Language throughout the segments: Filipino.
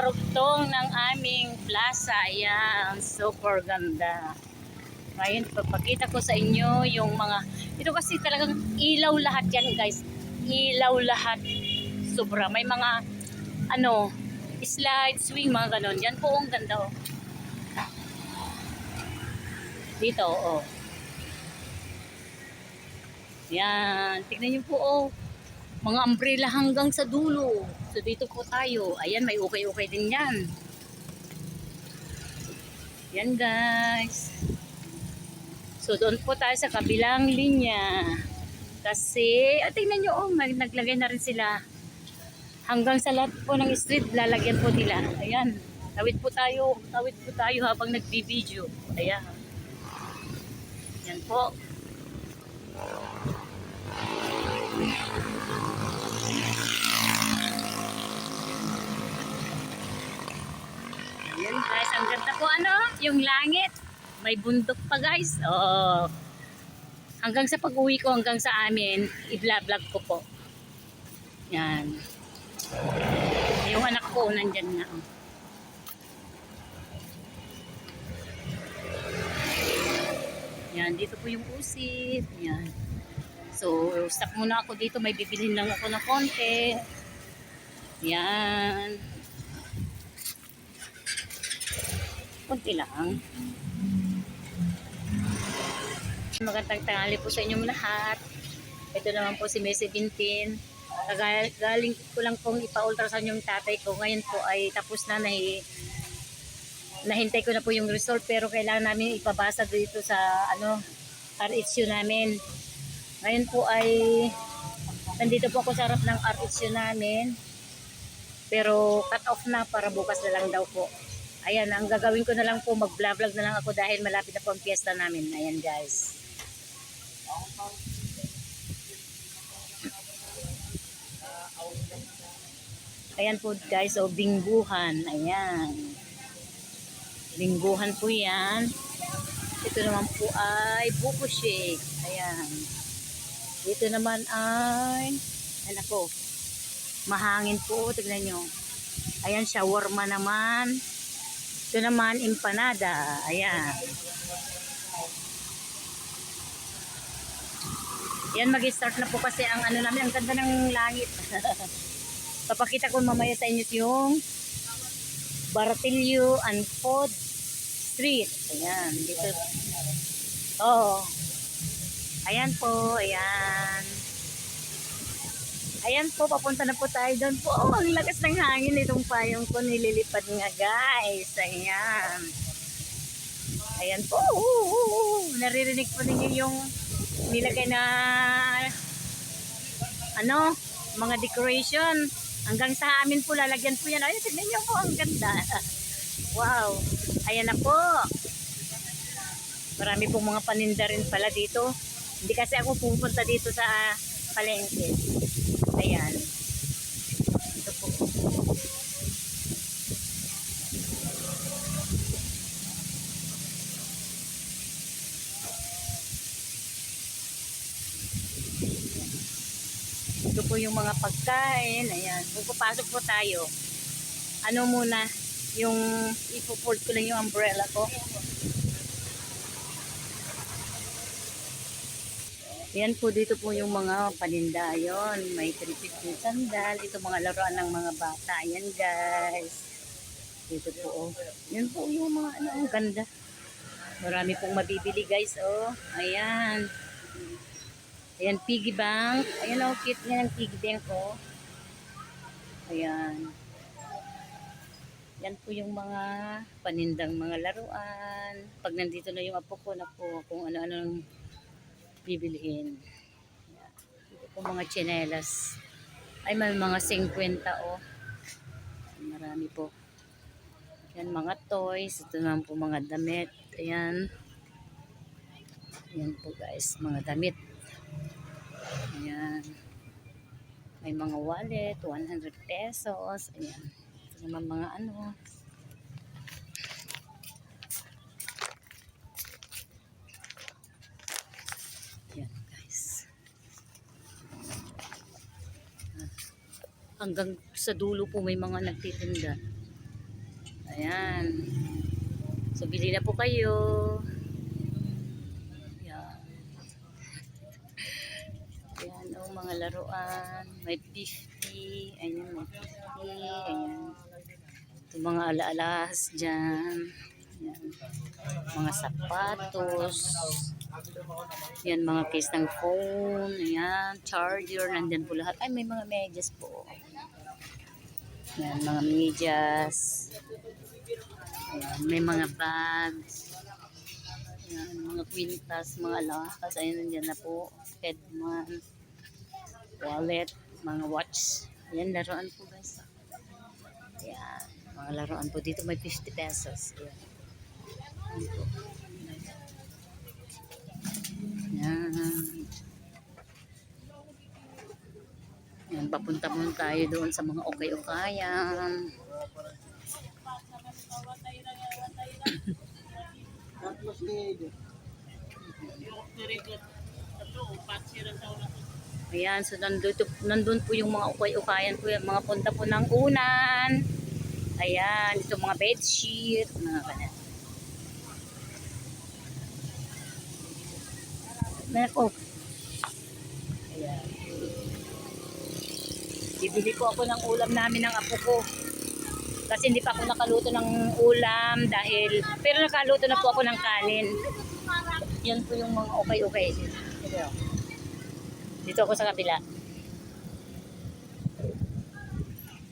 karugtong ng aming plaza. Ayan, super ganda. Ngayon, papakita ko sa inyo yung mga, ito kasi talagang ilaw lahat yan guys. Ilaw lahat. Sobra. May mga, ano, slide, swing, mga ganon. Yan po, ang ganda oh. Dito, oh. Yan, tignan nyo po oh. Mga umbrella hanggang sa dulo. So dito po tayo. Ayan, may ukay-ukay din yan. Yan guys. So doon po tayo sa kabilang linya. Kasi, tingnan nyo oh, naglagay na rin sila. Hanggang sa lahat po ng street, lalagyan po nila. Ayan, tawid po tayo habang nagbibideo. Ayan. Yan po. Yan guys, ang ganda po ano, yung langit. May bundok pa guys. Oh. Hanggang sa pag-uwi ko hanggang sa amin, i-vlog ko po. Yan. Yung anak ko nandyan na. Yan, dito po yung usit. Yan. So, stop muna ako dito. May bibilhin lang ako ng konti. Yan. Konti lang. Magandang tanghali po sa inyong lahat. Ito naman po si May 17. Galing ko lang pong ipa-ultrasound yung tatay ko. Ngayon po ay tapos na. Nahintay ko na po yung result. Pero kailangan namin ipabasa dito sa RHU namin. Ngayon po ay nandito po ako sa harap ng RHU namin. Pero cut off na para bukas na lang daw po. Ayan, ang gagawin ko na lang po, mag-vlog na lang ako dahil malapit na po ang fiesta namin. Ayan guys. Ayan po guys, so bingguhan. Ayan. Bingguhan po yan. Ito naman po ay buko shake. Ayan. Dito naman ay, ano po, mahangin po. Tignan nyo. Ayan, shawarma naman. Ito naman, empanada. Ayan. Yan, mag-start na po kasi ang ano namin, ang ganda ng langit. Papakita ko mamaya sa inyo yung Baratillo and Food Street. Ayan, dito. Oh. Ayan po, ayan. Ayan po, papunta na po tayo doon po. Oh, ang lakas ng hangin itong payong ko. Nililipad nga guys. Ayan. Ayan po. Naririnig po ninyo yung nilagay na mga decoration. Hanggang sa amin po lalagyan po yan. Ayun, tignan nyo po, ang ganda. Wow. Ayan na po. Marami pong mga paninda rin pala dito. Hindi kasi ako pupunta dito sa palengke. Ayan. Ito po. Ito po yung mga pagkain. Ayan. Kung papasok po tayo, ano muna, yung ipo-fold ko lang yung umbrella ko. Yan po, dito po yung mga paninda. Yun, may 350 sandal. Ito mga laruan ng mga bata. Ayan guys. Dito po. Oh. Yan po yung mga ang ganda. Marami pong mabibili guys. Oh. Ayan. Ayan, piggy bank. Ayan oh, cute yan ang piggy bank oh. Ayan. Yan po yung mga panindang mga laruan. Pag nandito na yung apo ko na po kung ano-ano bibilihin. Yan. Dito po mga tsinelas. Ay, may mga 50 oh. Marami po. Yan, mga toys. Ito naman po mga damit. Ayan. Ayan po guys, mga damit. Ayan. May mga wallet, 100 pesos. Ayan. Ito naman mga ano. Ayan guys. Hanggang sa dulo po may mga nagtitinda. Ayan. So, bili na po kayo. Ayan. Ayan, oh, mga laruan. May 50. Ayan, may 50. Ayan. Ito mga ala-alas dyan. Ayan. Mga sapatos. Ayan, mga case ng phone. Ayan, charger. Nandyan po lahat. Ay, may mga medyas po. Ayan, mga medyas. Ayan, may mga bags. Ayan, mga kwintas, mga lakas. Ayan, nandyan na po. Headman, wallet, mga watch. Ayan, laruan po guys. Ayan, mga laruan po. Dito may 50 pesos. Ayan. Ayan. Ayan, papunta muna tayo doon sa mga okay-okayan. Ayan, so nandun po yung mga ukay-ukayan po, yung mga punta po ng unan. Ayan, ito mga bedsheet, mga ganyan. Nako. Ayan. Bibili po ako ng ulam namin ng apo ko. Kasi hindi pa ako nakaluto ng ulam dahil, pero nakaluto na po ako ng kanin. Yan po yung mga okay-okay. Dito ako sa kabila.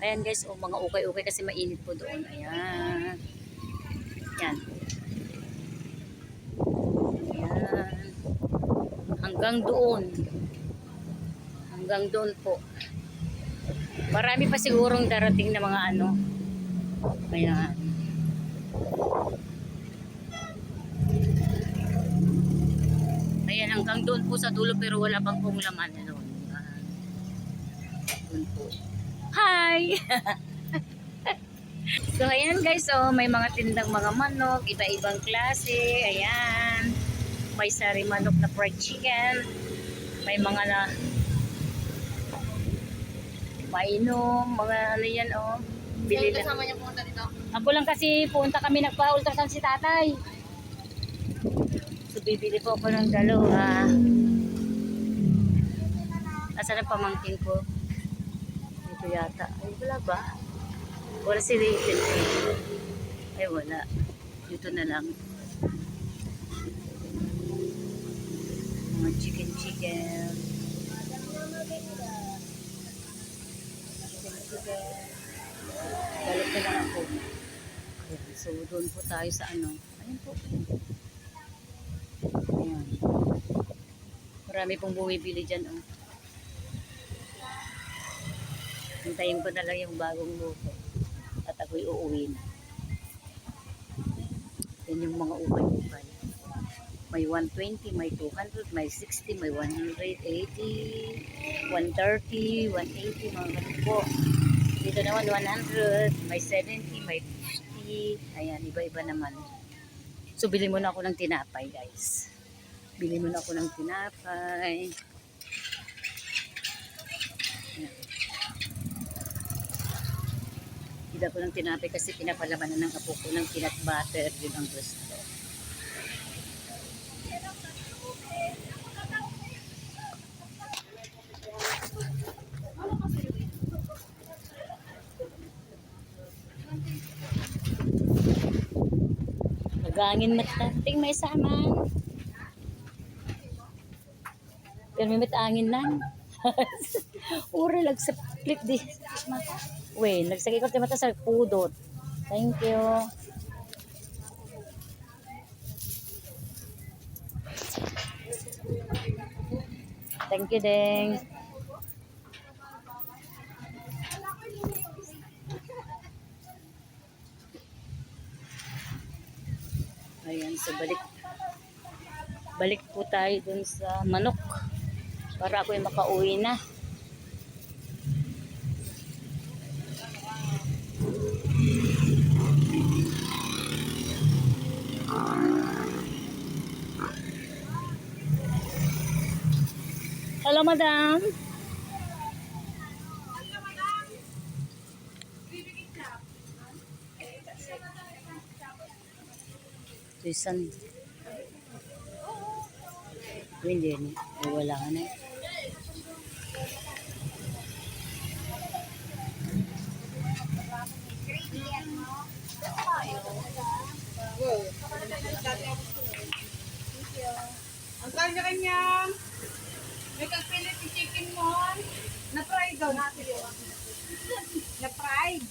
Ayan guys, oh, mga okay-okay kasi mainit po doon. Ayan. Yan. Ayan. Hanggang doon. Hanggang doon po. Marami pa sigurong darating na mga ano. Ayan. Ayan, hanggang doon po sa dulo pero wala pang pong laman. Ano? Doon po. Hi! So, ayan guys, oh, may mga tindang mga manok, iba-ibang klase. Ayan. May sari manok na fried chicken. May mga na mainom, mga ano yan, oh. Bili na. Kasama niya pumunta dito? Ako lang kasi punta kami nagpa-ultrasound si tatay. So bibili po ako ng dalawa. Asan ang pamangkin ko? Dito yata. Ay wala ba? Wala si Rachel. Ay wala. Dito na lang. Mga chicken. Balik na lang ako. Ayan, so doon po tayo sa ano. Ayun po. Ayan. Marami pong bumibili dyan. Oh. Hintayin ko na lang yung bagong luto. At ako'y uuwi na. Yan yung mga ukay-ukay. May 120, may 200, may 60, may 180, 130, 180, mga ganun po. Dito naman 100, may 70, may 50. Ayan, iba-iba naman. So, bili muna ako ng tinapay, guys. Bili muna ako ng tinapay. Ayan. Bili ako ng tinapay kasi pinapalamanan ng apo ko ng peanut butter. Yun ang gusto. Nagangin matating may saman. Pero may matangin lang. Ura lang sa split di. Wait, nagsakay ko mata sa pudot. Thank you. Thank you, Deng. Ayan, so balik po tayo dun sa manok para ako yung makauwi na. Hello, madam. Tuisan. Hindi ni. Wala ka na. Ang kanya-kanya. May kagpilit yung chicken mo. Na-fry daw natin yun. Na-fry.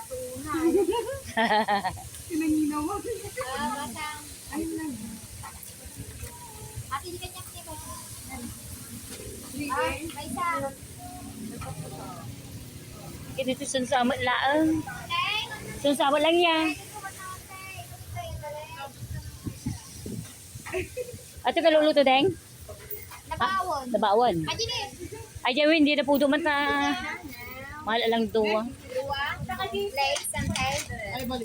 Tunay. Sinanginaw mo. Ayun lang. Ate, di kanya kasi ko. May isa. Dito sunsama lang. Teng! Sunsama lang yan. Ato ka luluto, Deng? Nabawon. Nabawon. Majini. Ay, Jawin, hindi na po duman ta. Mahal lang duwa. Luwa. Legs and tail.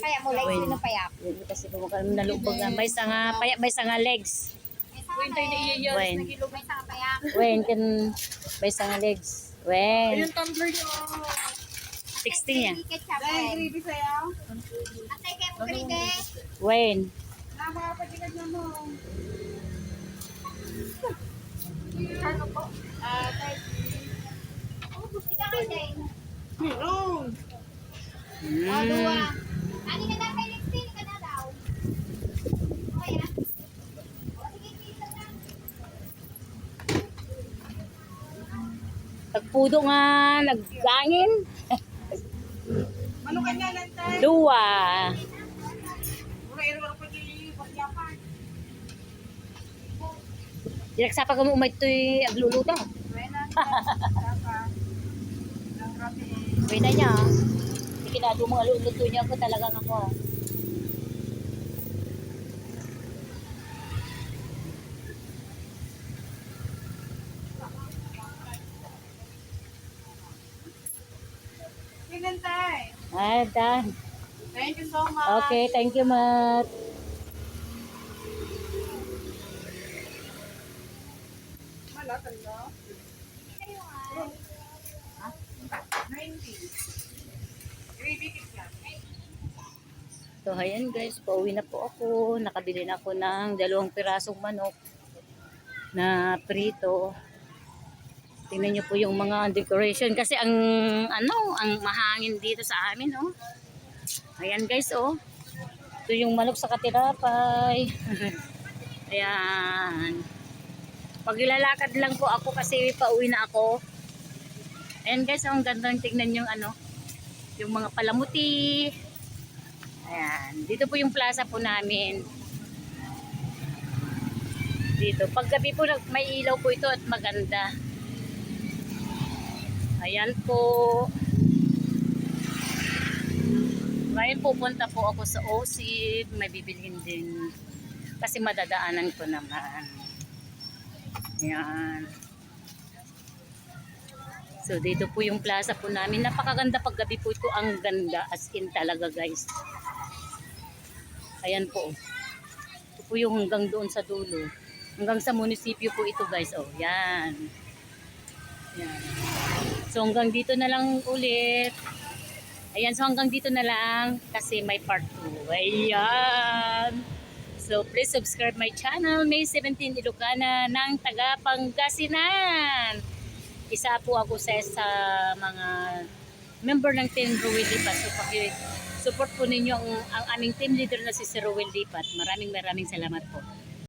Kaya mo legs yun ang payak. Hindi kasi pumakal nalubog na. May sanga, paya, may sanga legs. May sanga legs. Wen. May sanga payak. Wen, kan, may sanga legs. Wen. Yung tumbler nyo. 16 niya. Ketchup. Dahil gravy sa'yo. Atay kayo mo gravy. Wen. Nakakapatikan na mo. Ano po? Ikaw kayo din. Meron. Luwa. Ani ka na kay Lexi. Ka na daw. Okay ah. Sige, pizza na. Pagpudo nga, naggangin. Ano kanya nantay? Duwa. Mura-iro ang pag-iipagyapan. Direksapa ka mo umay ito'y agluluto. Pwede niya. Hindi kinado mga luluto niya ko talagang ako. Sinantay. Ah, done. Thank you so much. Okay, thank you, Mat. Malatan no? 90. Gravy ketchup. So, ayan guys, pauwi na po ako. Nakabili na ako ng 2 pirasong manok na prito. Tingnan nyo po yung mga decoration. Kasi ang mahangin dito sa amin, oh. Ayan guys, oh. Ito yung manok sa katirapay. Ayan. Paglalakad lang po ako kasi pauwi na ako. Ayan guys, ang gandang tignan yung yung mga palamuti. Ayan, dito po yung plaza po namin. Dito, paggabi po may ilaw po ito at maganda. Ayan po. Ngayon pupunta po ako sa OSIP, may bibilhin din. Kasi madadaanan ko naman. Ayan. So dito po yung plaza po namin. Napakaganda paggabi po ito. Ang ganda as in talaga guys. Ayan po. Ito po yung hanggang doon sa dulo. Hanggang sa munisipyo po ito guys. Oh, yan. Yan. So hanggang dito na lang ulit. Ayan, so hanggang dito na lang kasi may part 2. Ayan. So please subscribe my channel, May 17 Ilocana ng taga Pangasinan. Isa po ako sa mga member ng Team Ruel Lipat. So support po ninyo ang aming team leader na si Sir Ruel Lipat. Maraming salamat po.